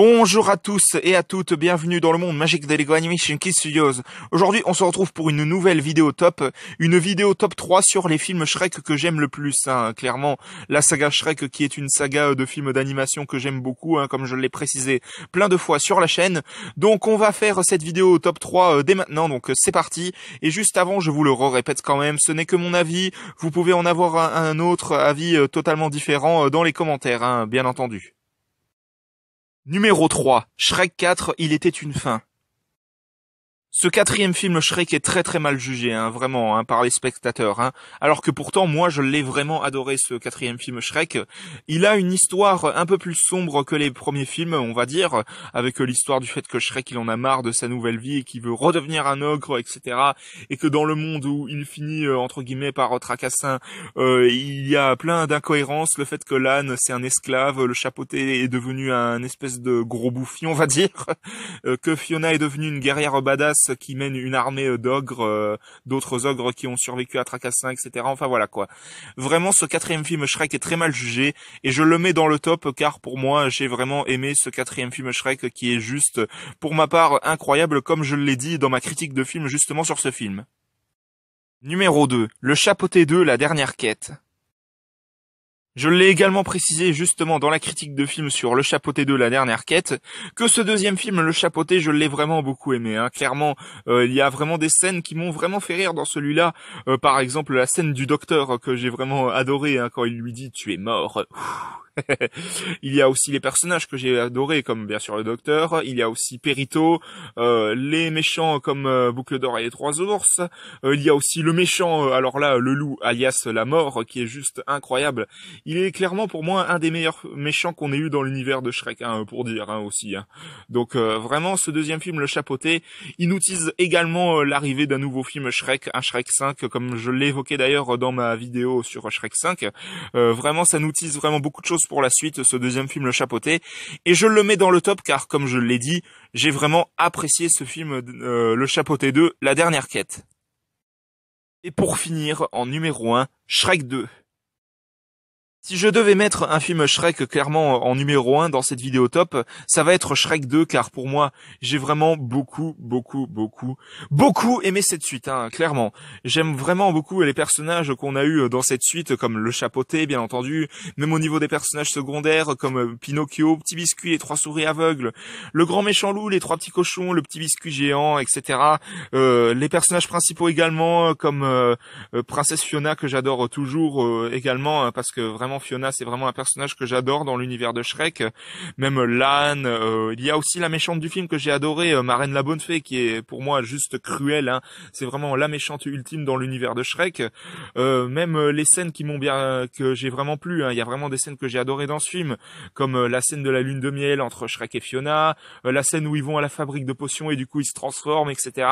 Bonjour à tous et à toutes, bienvenue dans le monde magique de Lego Animation Kid Studios. Aujourd'hui, on se retrouve pour une nouvelle vidéo top, une vidéo top 3 sur les films Shrek que j'aime le plus. Clairement, la saga Shrek qui est une saga de films d'animation que j'aime beaucoup, comme je l'ai précisé plein de fois sur la chaîne. Donc on va faire cette vidéo top 3 dès maintenant, donc c'est parti. Et juste avant, je vous le répète quand même, ce n'est que mon avis, vous pouvez en avoir un autre avis totalement différent dans les commentaires, bien entendu. Numéro 3, Shrek 4, il était une fin. Ce quatrième film Shrek est très mal jugé, vraiment, par les spectateurs. Alors que pourtant, moi, je l'ai vraiment adoré, ce quatrième film Shrek. Il a une histoire un peu plus sombre que les premiers films, on va dire, avec l'histoire du fait que Shrek, il en a marre de sa nouvelle vie et qu'il veut redevenir un ogre, etc. Et que dans le monde où il finit, entre guillemets, par Tracassin, il y a plein d'incohérences. Le fait que l'âne, c'est un esclave, le chapeauté est devenu un espèce de gros bouffi, on va dire, que Fiona est devenue une guerrière badass qui mène une armée d'ogres, d'autres ogres qui ont survécu à Tracassin, etc. Enfin voilà quoi. Vraiment, ce quatrième film Shrek est très mal jugé et je le mets dans le top car pour moi, j'ai vraiment aimé ce quatrième film Shrek qui est juste, pour ma part, incroyable comme je l'ai dit dans ma critique de film justement sur ce film. Numéro 2. Le Chapeauté 2, la dernière quête. Je l'ai également précisé justement dans la critique de film sur Le Chapeauté 2, la dernière quête, que ce deuxième film, Le Chapeauté, je l'ai vraiment beaucoup aimé. Clairement, il y a vraiment des scènes qui m'ont vraiment fait rire dans celui-là. Par exemple, la scène du docteur que j'ai vraiment adoré quand il lui dit « tu es mort ». Il y a aussi les personnages que j'ai adorés, comme bien sûr le docteur. Il y a aussi Périto, les méchants comme Boucle d'Or et les Trois Ours. Il y a aussi le méchant, alors là, le loup, alias la mort, qui est juste incroyable. Il est clairement pour moi un des meilleurs méchants qu'on ait eu dans l'univers de Shrek, pour dire aussi. Donc vraiment, ce deuxième film, Le Chapeauté, il nous tease également l'arrivée d'un nouveau film Shrek, un Shrek 5, comme je l'ai évoqué d'ailleurs dans ma vidéo sur Shrek 5. Vraiment, ça nous tease vraiment beaucoup de choses pour la suite, ce deuxième film Le Chapeauté, et je le mets dans le top car, comme je l'ai dit, j'ai vraiment apprécié ce film Le Chapeauté 2, la dernière quête. Et pour finir, en numéro 1, Shrek 2. Si je devais mettre un film Shrek clairement en numéro 1 dans cette vidéo top, ça va être Shrek 2 car pour moi, j'ai vraiment beaucoup aimé cette suite, clairement. J'aime vraiment beaucoup les personnages qu'on a eu dans cette suite, comme le Chapeauté bien entendu, même au niveau des personnages secondaires comme Pinocchio, Petit Biscuit, les trois souris aveugles, le grand méchant loup, les trois petits cochons, le petit biscuit géant, etc. Les personnages principaux également comme Princesse Fiona que j'adore toujours également parce que vraiment Fiona, c'est vraiment un personnage que j'adore dans l'univers de Shrek. Même l'âne, il y a aussi la méchante du film que j'ai adorée, Marraine la Bonne Fée, qui est pour moi juste cruelle. C'est vraiment la méchante ultime dans l'univers de Shrek. Même les scènes que j'ai vraiment plu. Il y a vraiment des scènes que j'ai adorées dans ce film, comme la scène de la lune de miel entre Shrek et Fiona, la scène où ils vont à la fabrique de potions et du coup ils se transforment, etc.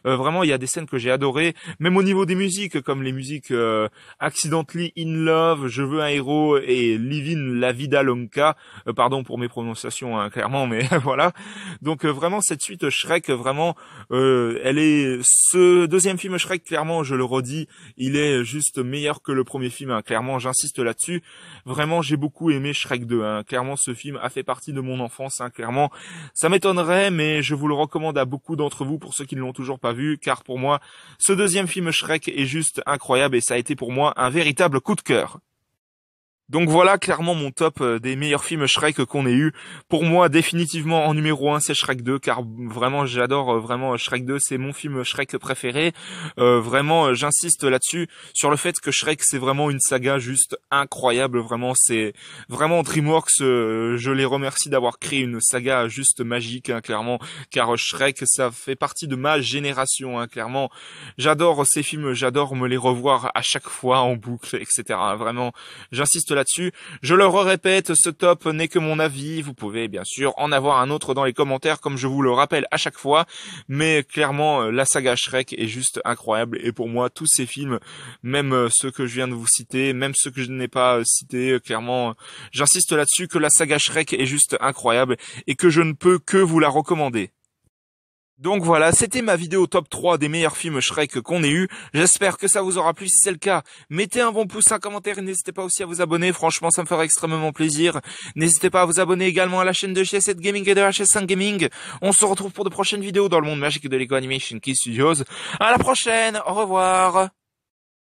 Vraiment, il y a des scènes que j'ai adorées. Même au niveau des musiques, comme les musiques Accidentally in Love, Je veux un héros et Livin la vida longa, pardon pour mes prononciations clairement, mais voilà. Donc vraiment cette suite Shrek, vraiment ce deuxième film Shrek, clairement je le redis, il est juste meilleur que le premier film, clairement j'insiste là-dessus. Vraiment j'ai beaucoup aimé Shrek 2, clairement ce film a fait partie de mon enfance, clairement ça m'étonnerait mais je vous le recommande à beaucoup d'entre vous pour ceux qui ne l'ont toujours pas vu, car pour moi ce deuxième film Shrek est juste incroyable et ça a été pour moi un véritable coup de cœur. Donc voilà clairement mon top des meilleurs films Shrek qu'on ait eu. Pour moi définitivement en numéro 1 c'est Shrek 2 car vraiment j'adore vraiment Shrek 2, c'est mon film Shrek préféré. Vraiment j'insiste là-dessus sur le fait que Shrek c'est vraiment une saga juste incroyable, vraiment c'est vraiment DreamWorks, je les remercie d'avoir créé une saga juste magique clairement, car Shrek ça fait partie de ma génération clairement. J'adore ces films, j'adore me les revoir à chaque fois en boucle, etc. Vraiment j'insiste là-dessus. Je le répète, ce top n'est que mon avis. Vous pouvez bien sûr en avoir un autre dans les commentaires comme je vous le rappelle à chaque fois. Mais clairement, la saga Shrek est juste incroyable. Et pour moi, tous ces films, même ceux que je viens de vous citer, même ceux que je n'ai pas cités, clairement, j'insiste là-dessus que la saga Shrek est juste incroyable et que je ne peux que vous la recommander. Donc voilà, c'était ma vidéo top 3 des meilleurs films Shrek qu'on ait eu. J'espère que ça vous aura plu. Si c'est le cas, mettez un bon pouce, un commentaire et n'hésitez pas aussi à vous abonner. Franchement, ça me ferait extrêmement plaisir. N'hésitez pas à vous abonner également à la chaîne de HS7 Gaming et de HS5 Gaming. On se retrouve pour de prochaines vidéos dans le monde magique de Lego Animation Kid Studios. À la prochaine, au revoir.